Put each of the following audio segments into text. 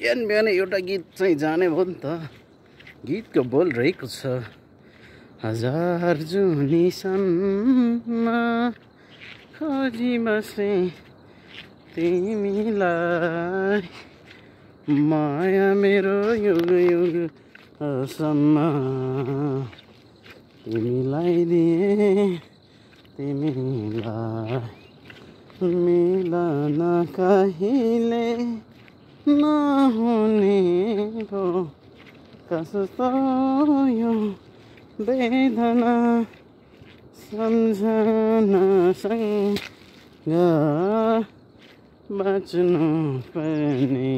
बिहान बिहान एउटा गीत चाहिँ जाने भयो नि त। गीतको बोल रहेको छ, हजार जुनीसम्म खोजी बसे तिमीलाई, माया मेरो युग युगसम्म तिमीलाई दिए तिमीलाई, मिलन कहिले नहुने भो कस्तो यो वेदना, सम्झनासँग बाँच्नु पर्ने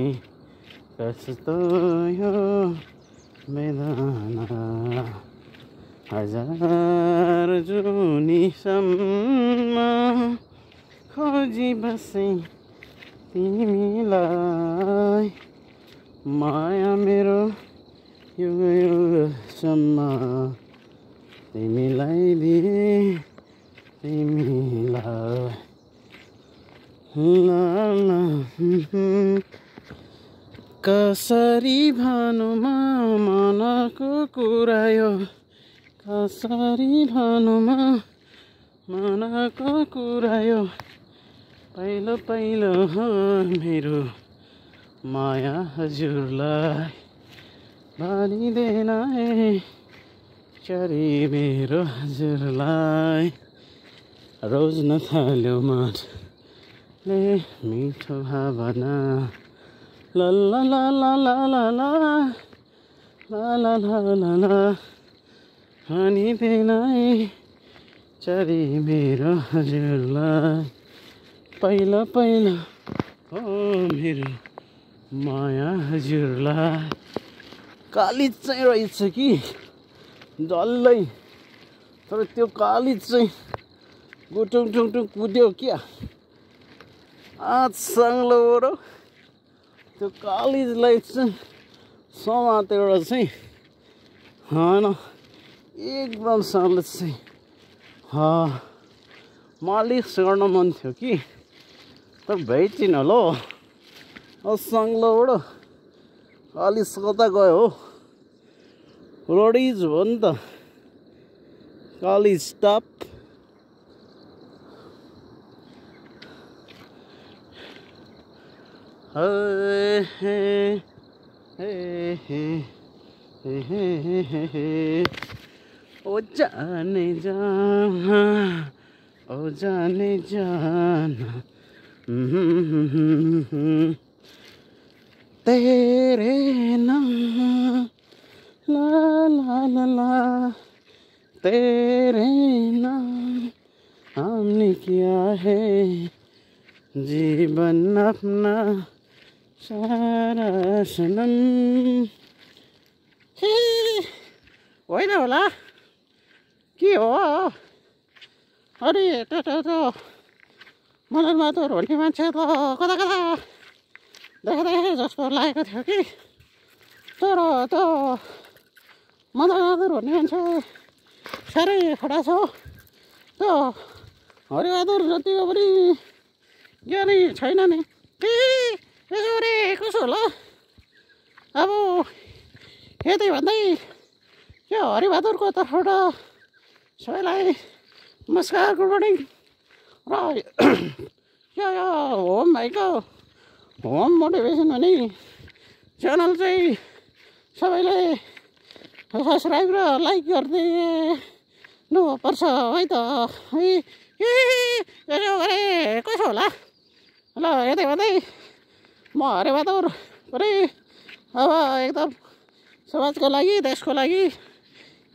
कस्तो यो वेदना, हजार जुनीसम्म खोजी बसे तिमीलाई, माया मेरो युग युगसम्म तिमीलाई दिए तिमीलाई। ला ला कसरी भनुमा मनको कुरा यो, कसरी भनुमा मनको कुरा यो, पहिलो पहिलो हो मेरो माया हजुरलाई भनिदेन है चरी मेरो हजुरलाई। रोज्न थाल्यो मनले मिठो भावना, ला ला ला ला ला ला ला ला ला ला ला ला भनिदेन है चरी मेरो हजुरलाई, पहिलो पहिलो हो मेरो माया हजुरलाई। कालिज चाहिँ रहेछ कि डल्लै, तर त्यो कालिज चाहिँ गुटुङ टुङटुङ कुद्यो क्या आज साङ्लोबाट। त्यो कालिजलाई चाहिँ समातेर चाहिँ होइन एकदमसँगले चाहिँ मालिस गर्न मन थियो कि, तर भइचिन ल साङ्लोबाट कालिज कता गयो हो, रोडिज हो नि त कालिज स्टप। ओ जाने जाना, ओ जाने जाना, तेरे नाम ला ला ला ला, तेरे नाम हमने किया है जीवन अपना सारा सनम। होइन होला के हो, अरे त मदन बहादुर भन्ने मान्छे त कता कता देख्दै जस्तो लागेको थियो कि, तर त मदन बहादुर भन्ने मान्छे साह्रै खडा छ। त हरिबहादुर जतिको पनि ज्ञानी छैन नि। यसो रे कसो होला अब यतै भन्दै यो हरिबहादुरको तर्फबाट सबैलाई नमस्कार, गुड मर्निङ। र यो होम भाइको होम मोटिभेसन भन्ने च्यानल चाहिँ सबैले सब्सक्राइब र लाइक गरिदिनु पर्छ है त है। यसो गरे कसो होला ल यतै भन्दै म हरिबहादुर पनि अब एकदम समाजको लागि देशको लागि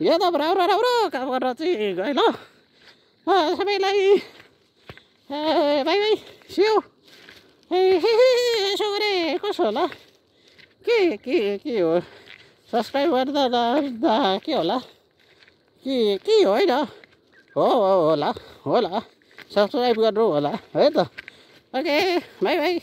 एकदम राम्रो राम्रो काम गरेर चाहिँ गएँ ल। सबैलाई बाई बाई सियो। यसो गरे कसो होला के हो सब्सक्राइब गर्दा के होला के होइन होला सब्सक्राइब गर्नु होला है त। Okay by by.